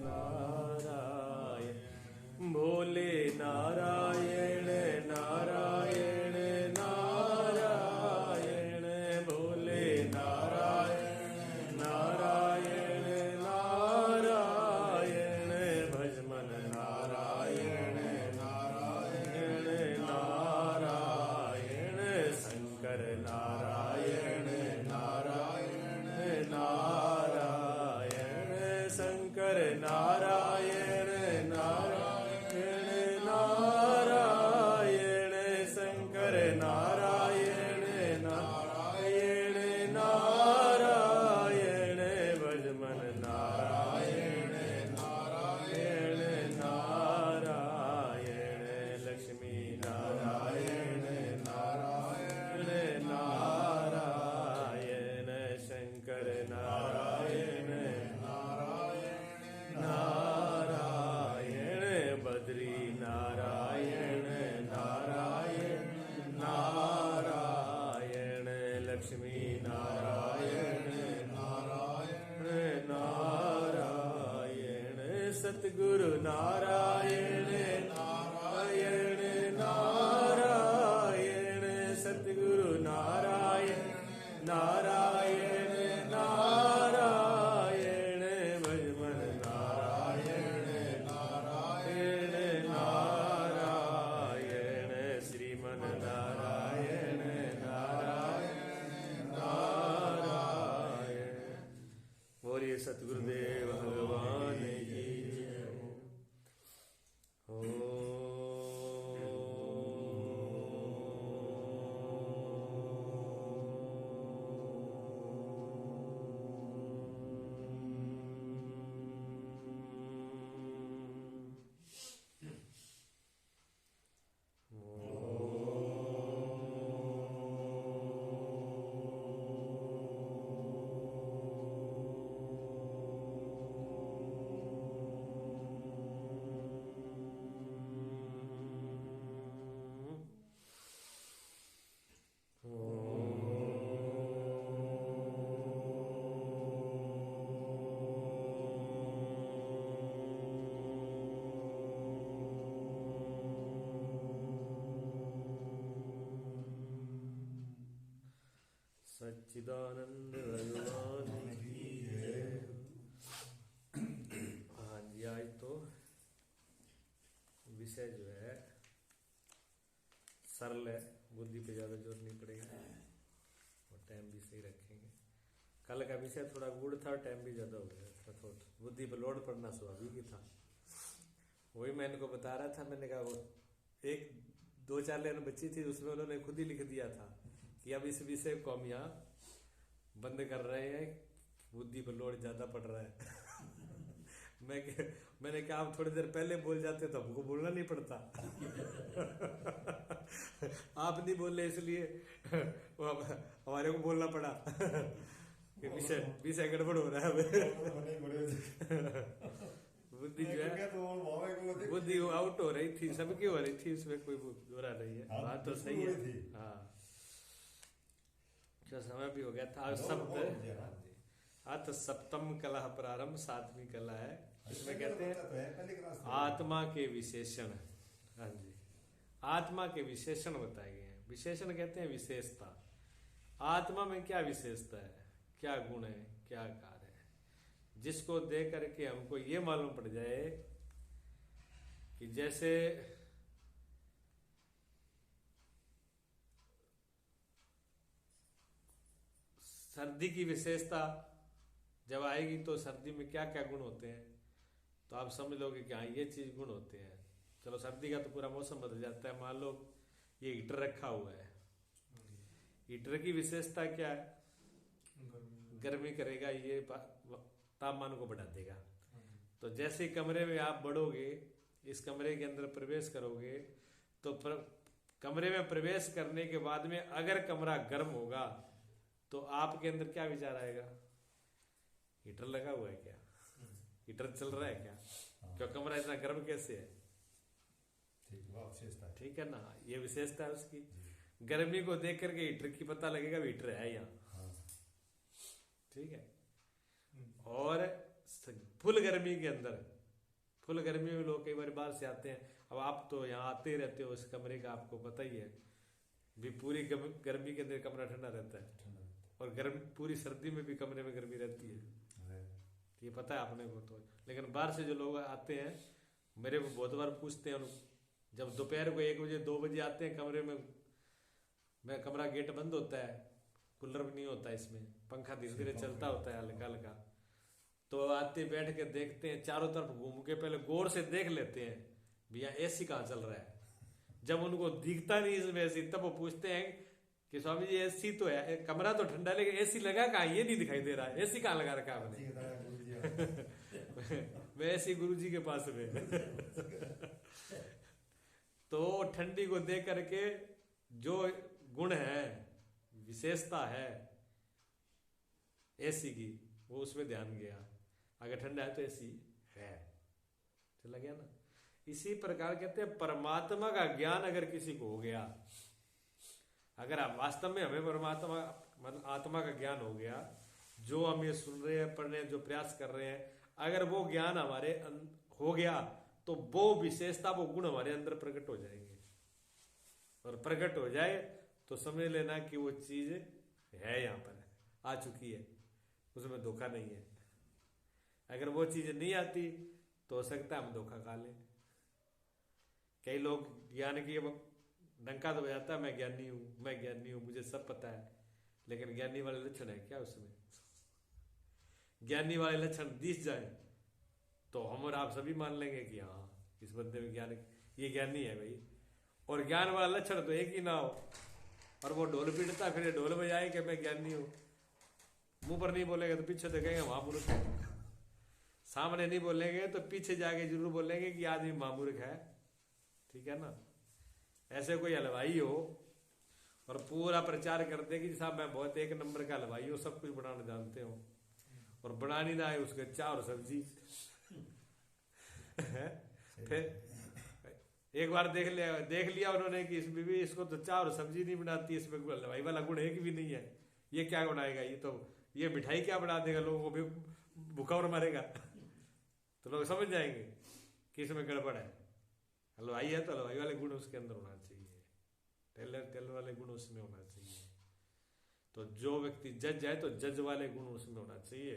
नारायण भोले नारायण नारायण नारायण भोले नारायण नारायण नारायण भजमन नारायण नारायण नारायण शंकर नारायण नारायण नारायण शंकर नारायण नारायण नारायण शंकर नारायण नारायण नारायण भजमन नारायण नारायण नारायण लक्ष्मी नारायण नारायण नारायण शंकर नारायण नारायण बद्री नारायण नारायण नारायण लक्ष्मी नारायण नारायण नारायण सतगुरु नारायण नारायण नारायण सतगुरु नारायण नारायण नारायण भजमन नारायण नारायण नारायण श्रीमन नारायण नारायण नारायण बोलिए सतगुरुदेव भगवान की सच्चिदानंद भगवान की जय। हाँ जी, आज तो विषय जो है सरल है, बुद्धि पे ज्यादा जोर नहीं पड़ेगा और टाइम भी सही रखेंगे। कल का विषय थोड़ा गुड़ था, टाइम भी ज्यादा हो गया था, थोड़ा बुद्धि पे लोड पड़ना स्वाभाविक था। वही मैं इनको बता रहा था, मैंने कहा वो एक 2-4 लाइन बची थी, उसमें उन्होंने खुद ही लिख दिया था कि अब इस विषय को हम यहाँ बंद कर रहे हैं, बुद्धि पर लोड ज्यादा पड़ रहा है। मैंने कहा आप थोड़ी देर पहले बोल जाते तो हमको बोलना नहीं पड़ता। आप नहीं बोले इसलिए हमारे को बोलना पड़ा। विषय गड़बड़ हो रहा है। बुद्धि जो है बुद्धि आउट हो रही थी, सबकी हो रही थी, उसमें कोई बुरा नहीं है, बात तो सही है। हाँ, समय भी हो गया था। अथ सप्तम कला प्रारंभ, 7वीं कला है। इसमें कहते हैं आत्मा के विशेषण। हाँ जी, आत्मा के विशेषण बताए गए हैं। विशेषण कहते हैं विशेषता। आत्मा में क्या विशेषता है, क्या गुण है, क्या कार्य है, जिसको देख करके हमको ये मालूम पड़ जाए कि जैसे सर्दी की विशेषता जब आएगी तो सर्दी में क्या क्या गुण होते हैं, तो आप समझ लोगे कि हाँ ये चीज गुण होते हैं। चलो सर्दी का तो पूरा मौसम बदल जाता है। मान लो ये हीटर रखा हुआ है, हीटर की विशेषता क्या है, गर्मी करेगा, ये तापमान को बढ़ा देगा। तो जैसे कमरे में आप बढ़ोगे, इस कमरे के अंदर प्रवेश करोगे, तो कमरे में प्रवेश करने के बाद में अगर कमरा गर्म होगा तो आपके अंदर क्या विचार आएगा, हीटर लगा हुआ है क्या, हीटर चल रहा है क्या, क्यों कमरा इतना गर्म कैसे है। ठीक है ना, ये विशेषता है उसकी। गर्मी को देख करके हीटर की पता लगेगा हीटर है यहाँ। ठीक है। और फुल गर्मी के अंदर, फुल गर्मी में लोग कई बार बाहर से आते हैं। अब आप तो यहाँ आते ही रहते हो, इस कमरे का आपको पता ही है भी, पूरी गर्मी के अंदर कमरा ठंडा रहता है, और गर्म पूरी सर्दी में भी कमरे में गर्मी रहती है, ये पता है आपने को तो। लेकिन बाहर से जो लोग आते हैं, मेरे को बहुत बार पूछते हैं, जब दोपहर को 1 बजे 2 बजे आते हैं कमरे में, मैं कमरा गेट बंद होता है, कूलर भी नहीं होता है इसमें, पंखा धीरे धीरे चलता होता है हल्का हल्का, तो आते बैठ के देखते हैं चारों तरफ घूम के, पहले गौर से देख लेते हैं भैया एसी कहाँ चल रहा है। जब उनको दिखता नहीं इसमें एसी, तब वो पूछते हैं कि स्वामी जी एसी तो है, कमरा तो ठंडा, लेकिन एसी लगा कहाँ, ये नहीं दिखाई दे रहा है, एसी कहाँ लगा रखा आपने। मैं ऐसी गुरुजी के पास में। तो ठंडी को देख करके जो गुण है, विशेषता है एसी की, वो उसमें ध्यान गया। अगर ठंडा है तो एसी है, चला गया ना। इसी प्रकार कहते हैं परमात्मा का ज्ञान अगर किसी को हो गया, अगर आप वास्तव में हमें परमात्मा मतलब आत्मा का ज्ञान हो गया, जो हम ये सुन रहे हैं, पढ़ रहे हैं, जो प्रयास कर रहे हैं, अगर वो ज्ञान हमारे हो गया, तो वो विशेषता, वो गुण हमारे अंदर प्रकट हो जाएंगे। और प्रकट हो जाए तो समझ लेना कि वो चीज है, यहाँ पर आ चुकी है, उसमें धोखा नहीं है। अगर वो चीज नहीं आती तो हो सकता है हम धोखा खा लें। कई लोग ज्ञान की डंका तो बजाता है, मैं ज्ञानी हूं, मैं ज्ञानी हूं, मुझे सब पता है, लेकिन ज्ञानी वाले लक्षण है क्या उसमें? ज्ञानी वाले लक्षण दिख जाए तो हम और आप सभी मान लेंगे कि हाँ इस बंदे में ज्ञान, ये ज्ञानी है भाई। और ज्ञान वाला लक्षण तो एक ही ना हो, और वो ढोल पीटता फिर ढोल बजाए कि मैं ज्ञानी हूं, मुंह पर नहीं बोलेंगे तो पीछे देखेंगे महापुरुष है, सामने नहीं बोलेंगे तो पीछे जाके जरूर बोलेंगे कि आदमी महामूर्ख है, ठीक है ना। ऐसे कोई हलवाई हो और पूरा प्रचार करते कि साहब मैं बहुत 1 नंबर का हलवाई हूँ, सब कुछ बनाना जानते हो, और बनानी ना आए उसके चाय और सब्जी। फिर एक बार देख लिया उन्होंने कि इसमें भी, इसको तो चाय और सब्जी नहीं बनाती, इसमें हलवाई वाला गुण एक भी नहीं है, ये क्या बनाएगा, ये तो ये मिठाई क्या बना देगा, लोगों को भी भूखा और मरेगा। तो लोग समझ जाएंगे कि इसमें गड़बड़ है। हलवाई है तो हलवाई वाले गुण उसके अंदर होना चाहिए, टेलर वाले गुण उसमें होना चाहिए। तो जो व्यक्ति जज है तो जज वाले गुण उसमें होना चाहिए।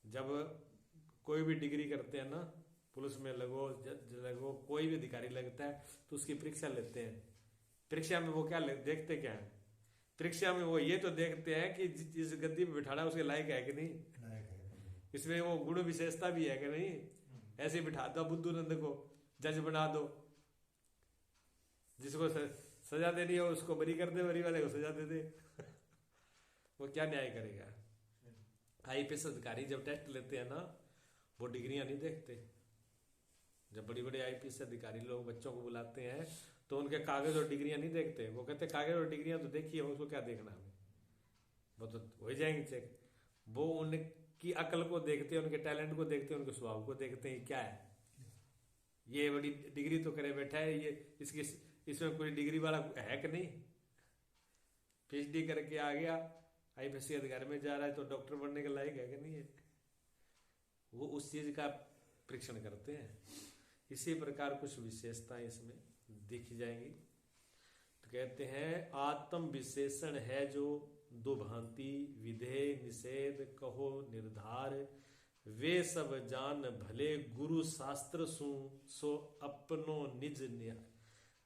जब कोई भी डिग्री करते हैं ना, पुलिस में लगो, जज लगो, कोई भी अधिकारी लगता है तो उसकी परीक्षा लेते हैं। परीक्षा में वो क्या देखते क्या है? परीक्षा में वो ये तो देखते हैं कि जिस गद्दी पे बिठाना उसके लायक है कि नहीं, इसमें वो गुण विशेषता भी है कि नहीं। ऐसे बिठा दो बुद्धू नंद को, जज बना दो, जिसको सजा देनी है उसको बरी कर दे, बरी वाले को सजा दे दे। वो क्या न्याय करेगा? आईपीएस अधिकारी जब टेस्ट लेते हैं ना, वो डिग्रियां नहीं देखते। जब बड़ी बड़ी आईपीएस अधिकारी लोग बच्चों को बुलाते हैं तो उनके कागज और डिग्रियां नहीं देखते। वो कहते कागज और डिग्रियां तो देखिए, उसको क्या देखना हमें, वो तो हो जाएंगे चेक। वो उनकी अकल को देखते हैं, उनके टैलेंट को देखते हैं, उनके स्वभाव को देखते हैं, क्या है ये बड़ी डिग्री तो करे बैठा है, ये इसकी इसमें कोई डिग्री वाला है कि नहीं। पीएचडी करके आ गया, आईपीएस अधिकारी में जा रहा है तो डॉक्टर बनने के लायक है कि नहीं है। वो उस चीज का परीक्षण करते हैं। इसी प्रकार कुछ विशेषताएं इसमें दिख जाएंगी। तो कहते हैं आत्म विशेषण है जो दो भांति, विधेय निषेध कहो निर्धार, वे सब जान भले गुरु शास्त्र सो अपनो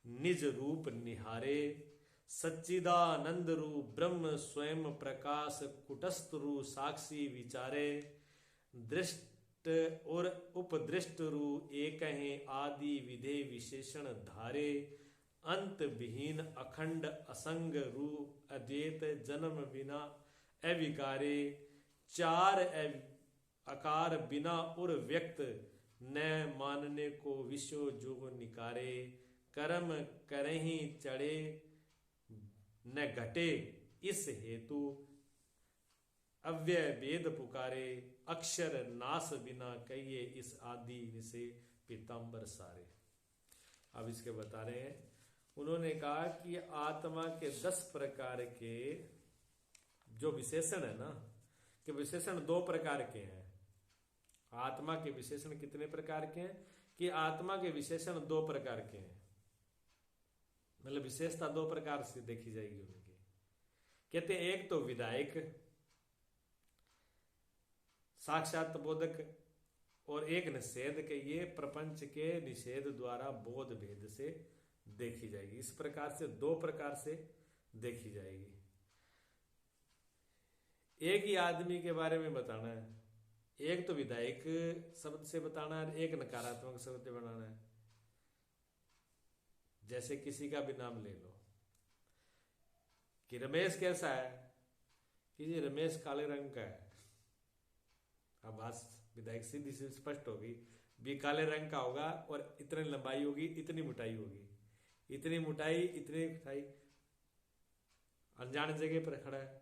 निज रूप निहारे, सच्चिदानंद रूप ब्रह्म स्वयं प्रकाश कुटस्थ रू साक्षी विचारे, दृष्ट और उपदृष्ट रू एक हैं आदि विधे विशेषण धारे, अंत विहीन अखंड असंग रू अद्वैत जन्म बिना अविकारे, चार आकार बिना और व्यक्त न मानने को विश्व जोग निकारे, कर्म करहीं चढ़े न घटे इस हेतु अव्यय वेद पुकारे, अक्षर नाश बिना कहिए इस आदि से पीताम्बर सारे। अब इसके बता रहे हैं, उन्होंने कहा कि आत्मा के 10 प्रकार के जो विशेषण है ना, कि विशेषण 2 प्रकार के हैं। आत्मा के विशेषण कितने प्रकार के हैं कि आत्मा के विशेषण 2 प्रकार के हैं, मतलब विशेषता 2 प्रकार से देखी जाएगी उनकी। कहते हैं एक तो विधायक साक्षात बोधक और एक निषेध के, ये प्रपंच के निषेध द्वारा बोध भेद से देखी जाएगी। इस प्रकार से 2 प्रकार से देखी जाएगी। एक ही आदमी के बारे में बताना है, एक तो विधायक शब्द से बताना है, एक नकारात्मक शब्द से बनाना है। जैसे किसी का भी नाम ले लो कि रमेश कैसा है, कि जी रमेश काले रंग का है। अब बात विधायक सीधी सी स्पष्ट होगी, भी काले रंग का होगा और इतनी लंबाई होगी, इतनी मोटाई होगी, इतनी मोटाई इतनी मोटाई। अनजान जगह पर खड़ा है,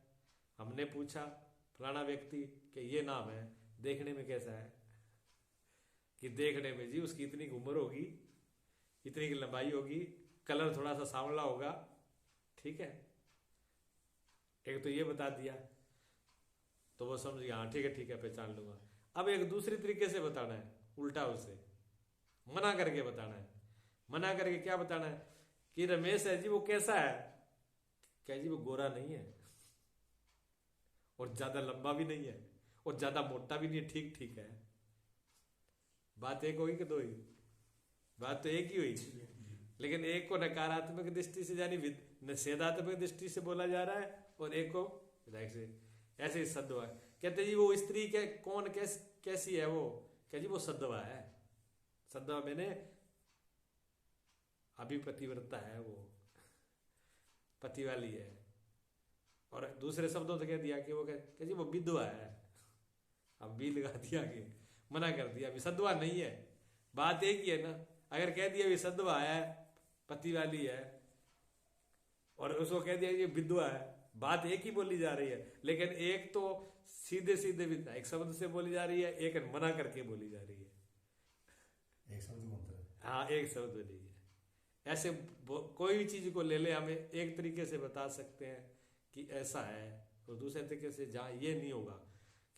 हमने पूछा फलाना व्यक्ति कि ये नाम है, देखने में कैसा है, कि देखने में जी उसकी इतनी उम्र होगी, इतनी की लंबाई होगी, कलर थोड़ा सा सांवला होगा, ठीक है। एक तो ये बता दिया तो वो समझ गया, हाँ ठीक है पहचान लूंगा। अब एक दूसरी तरीके से बताना है, उल्टा उसे मना करके बताना है। मना करके क्या बताना है कि रमेश है जी वो कैसा है, क्या जी वो गोरा नहीं है और ज्यादा लंबा भी नहीं है और ज्यादा मोटा भी नहीं है, ठीक ठीक है। बात एक होगी कि 2 ही? बात तो एक ही हुई, लेकिन एक को नकारात्मक दृष्टि से यानी निषेधात्मक दृष्टि से बोला जा रहा है और एक को विधायक से। ऐसे ही सद्वा कहते जी वो स्त्री के कौन कैसी है, वो क्या जी वो सद्वा है। सद्वा मैंने अभी पतिव्रता है, वो पति वाली है। और दूसरे शब्दों से कह दिया कि वो कह जी वो विधवा है, अब भी लगा दिया कि मना कर दिया, अभी सद्वा नहीं है। बात एक ही है ना, अगर कह दिया सद्वा है, पति वाली है, और उसको कह दिया ये विधवा है, बात एक ही बोली जा रही है। लेकिन एक तो सीधे सीधे एक शब्द से बोली जा रही है, एक मना करके बोली जा रही है। एक शब्द हाँ, एक शब्द नहीं है। ऐसे कोई भी चीज को ले ले, हमें एक तरीके से बता सकते हैं कि ऐसा है, और दूसरे तरीके से जहाँ ये नहीं होगा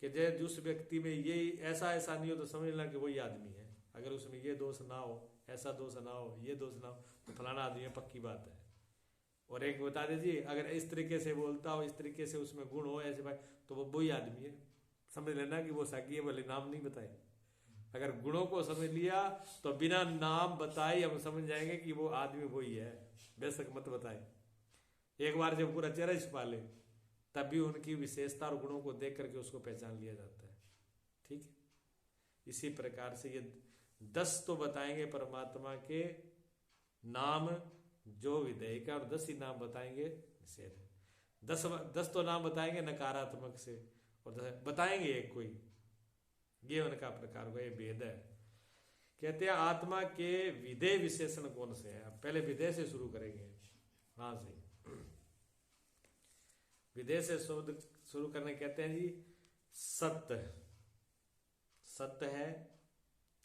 कि जिस व्यक्ति में ये ऐसा नहीं हो तो समझ लेना कि वही आदमी है। अगर उसमें ये दोष ना हो, ऐसा दोष ना हो, ये दोष ना हो, तो फलाना आदमी है, पक्की बात है। और एक बता दीजिए अगर इस तरीके से बोलता हो, इस तरीके से उसमें गुण हो ऐसे भाई, तो वो वही आदमी है। समझ लेना कि वो साकी है, बोले नाम नहीं बताए। अगर गुणों को समझ लिया तो बिना नाम बताए हम समझ जाएंगे कि वो आदमी वही है, बेशक मत बताए। एक बार जब पूरा चेहरा छुपा ले तब भी उनकी विशेषता और गुणों को देख करके उसको पहचान लिया जाता है, ठीक है। इसी प्रकार से ये 10 तो बताएंगे परमात्मा के नाम जो विधेयक है, और 10 ही नाम बताएंगे निषेध। 10 तो नाम बताएंगे नकारात्मक से, और 10 बताएंगे एक कोई, ये उनका प्रकार हुआ, ये भेद है। कहते हैं आत्मा के विधेय विशेषण कौन से हैं। पहले विधेय से शुरू करेंगे। हाँ सही, विधेय से शब्द शुरू करने कहते हैं जी सत्य, सत्य है,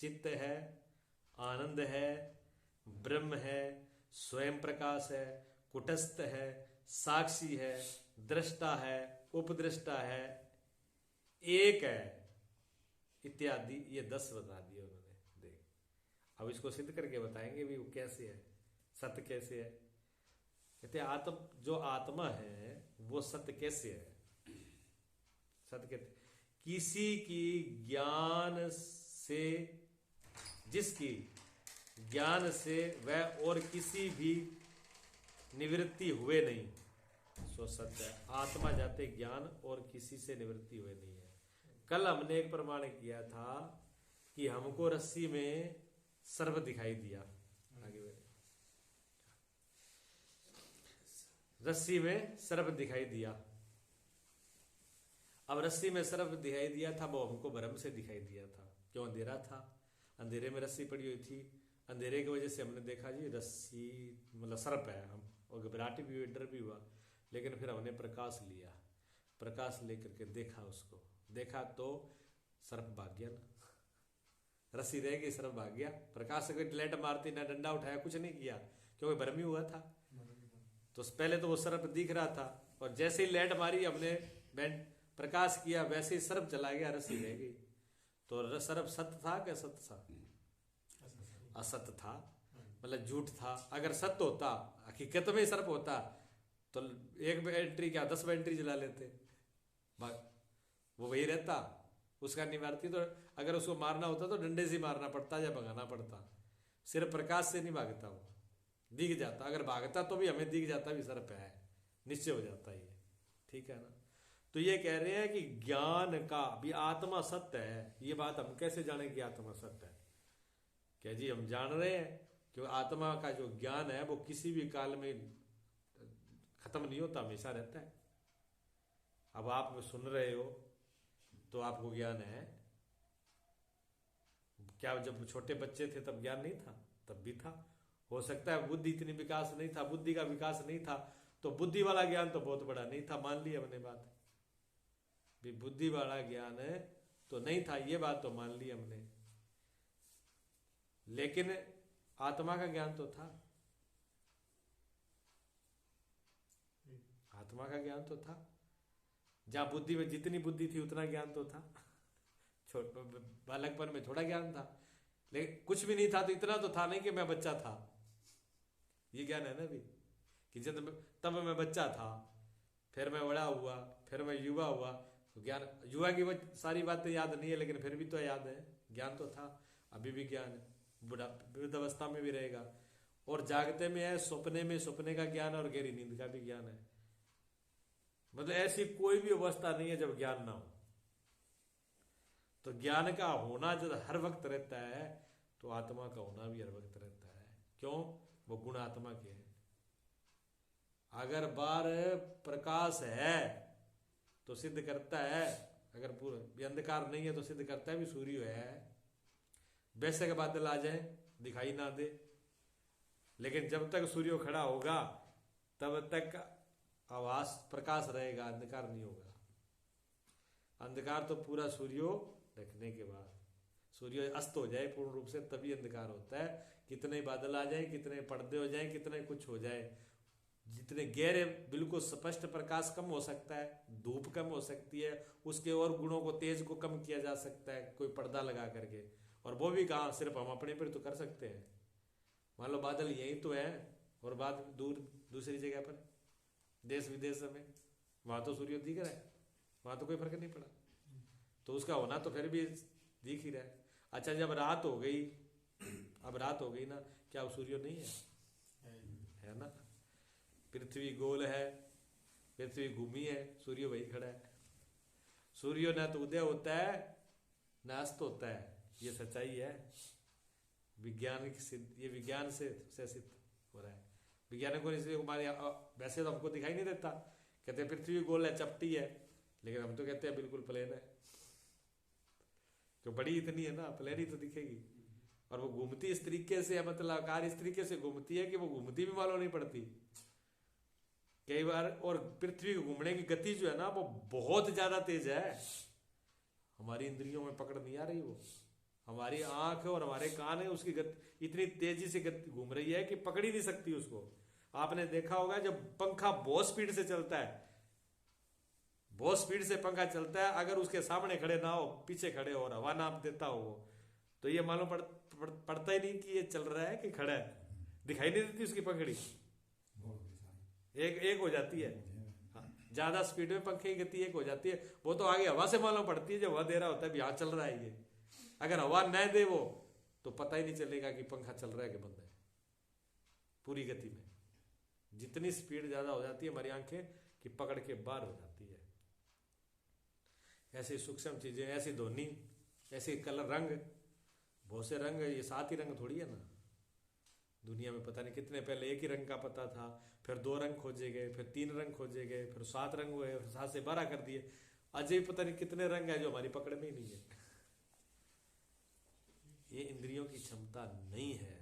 चित्त है, आनंद है, ब्रह्म है, स्वयं प्रकाश है, कुटस्थ है, साक्षी है, दृष्टा है, उपदृष्टा है, एक है, इत्यादि। ये 10 बता दिए उन्होंने। देख अब इसको सिद्ध करके बताएंगे भी वो कैसे है, सत्य कैसे है। कहते जो आत्मा है वो सत्य कैसे है। सत्य कहते किसी की ज्ञान से, जिसकी ज्ञान से वह और किसी भी निवृत्ति हुए नहीं, सो सत्य है। आत्मा जाते ज्ञान और किसी से निवृत्ति हुए नहीं है। कल हमने एक प्रमाण किया था कि हमको रस्सी में सर्प दिखाई दिया, आगे रस्सी में सर्प दिखाई दिया। अब रस्सी में सर्प दिखाई दिया था, वो हमको भ्रम से दिखाई दिया था। क्यों? अंधेरा था, अंधेरे में रस्सी पड़ी हुई थी, अंधेरे की वजह से हमने देखा जी रस्सी मतलब सर्प है, हम और घबराहट भी हुई, डर भी हुआ। लेकिन फिर हमने प्रकाश लिया, प्रकाश लेकर के देखा, उसको देखा तो सर्प भाग गया ना, रस्सी रह गई, सर्प भाग गया। प्रकाश से कोई लाइट मारती ना, डंडा उठाया, कुछ नहीं किया, क्योंकि भ्रम ही हुआ था। तो पहले तो वो सर्प दिख रहा था, और जैसे ही लाइट मारी हमने प्रकाश किया, वैसे ही सर्प चला गया, रस्सी रह गई। तो सर्प सत्य था क्या सत्य था? असत्य था, मतलब झूठ था। अगर सत्य होता, हकीकत में सर्प होता, तो एक बैटरी क्या 10 बैटरी जला लेते, वो वही रहता, उसका निवारती। तो अगर उसको मारना होता तो डंडे से मारना पड़ता या भगाना पड़ता, सिर्फ प्रकाश से नहीं भागता, वो दिख जाता। अगर भागता तो भी हमें दिख जाता भी सर्प है, निश्चय हो जाता ये, ठीक है ना। तो ये कह रहे हैं कि ज्ञान का भी आत्मा सत्य है। ये बात हम कैसे जाने कि आत्मा सत्य है? क्या जी, हम जान रहे हैं कि आत्मा का जो ज्ञान है वो किसी भी काल में खत्म नहीं होता, हमेशा रहता है। अब आप सुन रहे हो तो आपको ज्ञान है। क्या जब छोटे बच्चे थे तब ज्ञान नहीं था? तब भी था। हो सकता है बुद्धि इतनी विकास नहीं था, बुद्धि का विकास नहीं था, तो बुद्धि वाला ज्ञान तो बहुत बड़ा नहीं था, मान ली हमने बात भी। बुद्धि वाला ज्ञान है तो नहीं था, ये बात तो मान ली हमने, लेकिन आत्मा का ज्ञान तो था। आत्मा का ज्ञान तो था। जहां बुद्धि में जितनी बुद्धि थी उतना ज्ञान तो था। छोटे बालकपन में थोड़ा ज्ञान था, लेकिन कुछ भी नहीं था तो इतना तो था नहीं कि मैं बच्चा था। ये ज्ञान है ना भी, कि जब तब मैं बच्चा था, फिर मैं बड़ा हुआ, फिर मैं युवा हुआ, तो ज्ञान युवा की सारी बातें याद नहीं है, लेकिन फिर भी तो याद है, ज्ञान तो था। अभी भी ज्ञान है, वृद्धावस्था में भी रहेगा। और जागते में है, सपने में सपने का ज्ञान, और गहरी नींद का भी ज्ञान है। मतलब ऐसी कोई भी अवस्था नहीं है जब ज्ञान ना हो। तो ज्ञान का होना जब हर वक्त रहता है, तो आत्मा का होना भी हर वक्त रहता है। क्यों? वो गुण आत्मा के हैं। अगर बार प्रकाश है तो सिद्ध करता है, अगर पूरा अंधकार नहीं है तो सिद्ध करता है भी सूर्य है। वैसे के बादल आ जाए दिखाई ना दे, लेकिन जब तक सूर्य खड़ा होगा तब तक आवास प्रकाश रहेगा, अंधकार नहीं होगा। अंधकार तो पूरा सूर्य रखने के बाद, सूर्य अस्त हो जाए पूर्ण रूप से, तभी अंधकार होता है। कितने बादल आ जाए, कितने पर्दे हो जाए, कितने कुछ हो जाए, जितने गहरे बिल्कुल स्पष्ट प्रकाश कम हो सकता है, धूप कम हो सकती है, उसके और गुणों को तेज को कम किया जा सकता है कोई पर्दा लगा करके। और वो भी कहाँ, सिर्फ हम अपने पर तो कर सकते हैं। मान लो बादल यही तो है और बाद दूर दूसरी जगह पर देश विदेश में, वहां तो सूर्य दिख रहा है, वहां तो कोई फर्क नहीं पड़ा, तो उसका होना तो फिर भी दिख ही रहा है। अच्छा, जब रात हो गई, अब रात हो गई ना, क्या अब सूर्य नहीं है ना? पृथ्वी गोल है, पृथ्वी घूमी है, सूर्य वही खड़ा है। सूर्य ना तो उदय होता है ना अस्त होता है, ये सच्चाई है। विज्ञान ये विज्ञान से सिद्ध हो रहा है। वैज्ञानिकों ने हमारे वैसे तो हमको दिखाई नहीं देता, कहते हैं पृथ्वी गोल है, चपटी है, लेकिन हम तो कहते हैं बिल्कुल प्लेन है। तो बड़ी इतनी है ना, प्लेन ही तो दिखेगी। और वो घूमती इस तरीके से, मतलब आकार इस तरीके से घूमती है कि वो घूमती भी मालूम नहीं पड़ती कई बार। और पृथ्वी को घूमने की गति जो है ना, वो बहुत ज्यादा तेज है, हमारी इंद्रियों में पकड़ नहीं आ रही। वो हमारी आंख और हमारे कान है, उसकी गति इतनी तेजी से घूम रही है कि पकड़ ही नहीं सकती उसको। आपने देखा होगा जब पंखा बहुत स्पीड से चलता है, बहुत स्पीड से पंखा चलता है, अगर उसके सामने खड़े ना हो, पीछे खड़े हो और हवा नाप देता हो वो, तो ये मालूम पड़ता ही नहीं कि ये चल रहा है कि खड़ा है, दिखाई नहीं देती उसकी पकड़ी, एक हो जाती है। ज्यादा स्पीड में पंखे की गति एक हो जाती है, वो तो आगे हवा से मालूम पड़ती है, जब हवा दे रहा होता है भी हाँ चल रहा है ये। अगर हवा न दे वो, तो पता ही नहीं चलेगा कि पंखा चल रहा है कि बंद है। पूरी गति में जितनी स्पीड ज्यादा हो जाती है, हमारी आंखें की पकड़ के बाहर हो जाती है। ऐसी सूक्ष्म चीजें, ऐसी ध्वनि, ऐसे कलर, रंग, बहुत से रंग, ये 7 ही रंग थोड़ी है ना दुनिया में। पता नहीं कितने पहले एक ही रंग का पता था, फिर 2 रंग खोजे गए, फिर 3 रंग खोजे गए, फिर 7 रंग हुए, फिर 7 से 12 कर दिए। अजय पता नहीं कितने रंग है जो हमारी पकड़ में ही नहीं है। ये इंद्रियों की क्षमता नहीं है।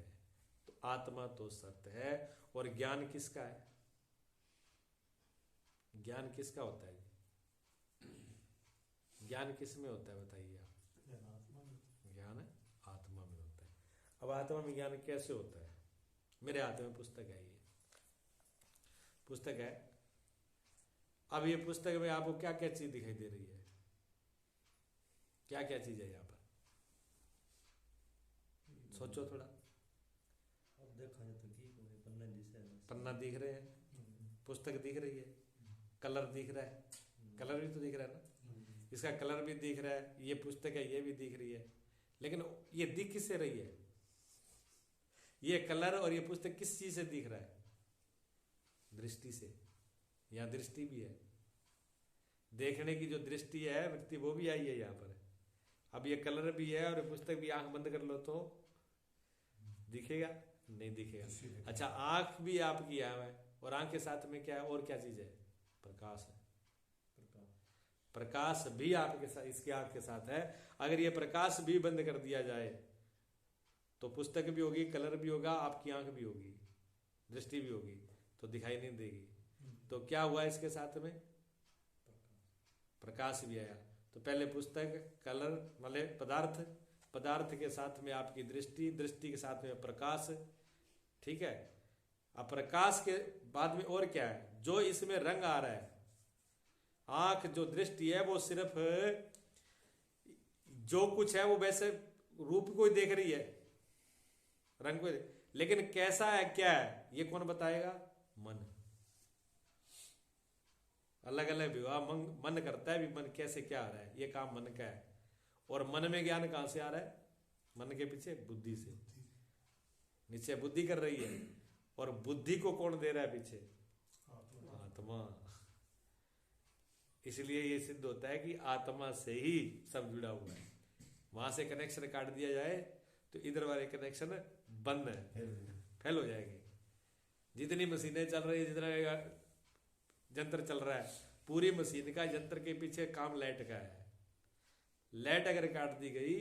तो आत्मा तो सत्य है। और ज्ञान किसका है? ज्ञान किसका होता है? ज्ञान किस में होता है बताइए आप? ज्ञान आत्मा में होता है। अब आत्मा में ज्ञान कैसे होता है? मेरे हाथ में पुस्तक है, ये पुस्तक है। अब ये पुस्तक में आपको क्या क्या चीज दिखाई दे रही है? क्या क्या चीज है यहाँ पर? सोचो थोड़ा। अब देखा जाए तो की कोई पन्ना दिसे है। पन्ना दिख रहे हैं, पुस्तक दिख रही है, कलर दिख रहा है, कलर भी तो दिख रहा है ना, इसका कलर भी दिख रहा है, ये पुस्तक है ये भी दिख रही है, लेकिन ये दिख किससे रही है? ये कलर और ये पुस्तक किस चीज से दिख रहा है? दृष्टि से। यहाँ दृष्टि भी है, देखने की जो दृष्टि है वृत्ति वो भी आई है यहाँ पर। अब ये कलर भी है और पुस्तक भी, आंख बंद कर लो तो दिखेगा? नहीं दिखेगा। अच्छा, आंख भी आपकी यहाँ है और आंख के साथ में क्या है और क्या चीज है? प्रकाश है। प्रकाश भी आपके साथ, इसके आंख के साथ है। अगर ये प्रकाश भी बंद कर दिया जाए तो पुस्तक भी होगी, कलर भी होगा, आपकी आंख भी होगी, दृष्टि भी होगी, तो दिखाई नहीं देगी। तो क्या हुआ इसके साथ में? प्रकाश भी आया। तो पहले पुस्तक, कलर मतलब पदार्थ, पदार्थ के साथ में आपकी दृष्टि, दृष्टि के साथ में प्रकाश, ठीक है। अब प्रकाश के बाद में और क्या है? जो इसमें रंग आ रहा है, आंख जो दृष्टि है वो सिर्फ जो कुछ है वो वैसे रूप को ही देख रही है, रंग को, लेकिन कैसा है क्या है ये कौन बताएगा? मन। अलग अलग विवाह मन करता है भी, मन कैसे क्या आ रहा है, ये काम मन का है। और मन में ज्ञान कहां से आ रहा है? मन के पीछे बुद्धि से। नीचे बुद्धि कर रही है, और बुद्धि को कौन दे रहा है पीछे? आत्मा। इसलिए ये सिद्ध होता है कि आत्मा से ही सब जुड़ा हुआ है। वहां से कनेक्शन काट दिया जाए तो इधर वाले कनेक्शन बंद है, फेल हो जाएंगे। जितनी मशीनें चल रही है, जितना यंत्र चल रहा है, पूरी मशीन का यंत्र के पीछे काम लाइट का है। लाइट अगर काट दी गई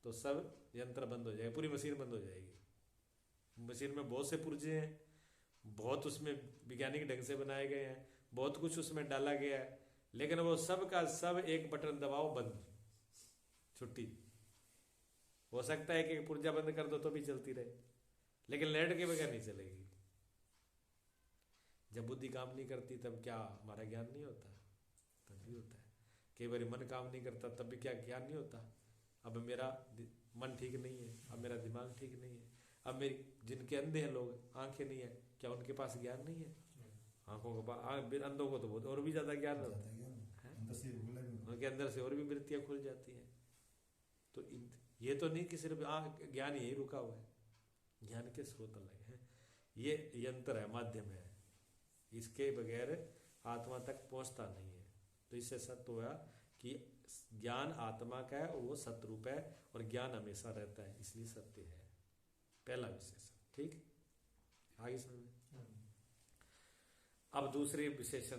तो सब यंत्र बंद हो जाएगा, पूरी मशीन बंद हो जाएगी। मशीन में बहुत से पुर्जे हैं, बहुत उसमें वैज्ञानिक ढंग से बनाए गए हैं, बहुत कुछ उसमें डाला गया है, लेकिन वो सब का सब एक बटन दबाओ बंद, छुट्टी। हो सकता है कि पुर्जा बंद कर दो तो भी चलती रहे, लेकिन लाइट के बगैर नहीं चलेगी। जब बुद्धि काम नहीं करती तब क्या हमारा ज्ञान नहीं होता? तब भी होता है। कई बार मन काम नहीं करता तब भी क्या ज्ञान नहीं होता? अब मेरा मन ठीक नहीं है, अब मेरा दिमाग ठीक नहीं है, अब मेरी, जिनके अंधे हैं लोग, आंखें नहीं है, क्या उनके पास ज्ञान नहीं है? आंखों के पास, अंधों को तो बहुत और भी ज्यादा ज्ञान होता है, उनके अंदर से और भी वृत्तियां खुल जाती हैं। तो ये तो नहीं कि सिर्फ ज्ञान यही रुका हुआ है, ज्ञान के स्रोत अलग है। ये यंत्र है, माध्यम है, इसके बगैर आत्मा तक पहुंचता नहीं है। तो इससे सत्य हुआ कि ज्ञान आत्मा का है और वो सत्य रूप है, और ज्ञान हमेशा रहता है, इसलिए सत्य है। पहला विशेषण, ठीक। आगे समझ। अब दूसरे विशेषण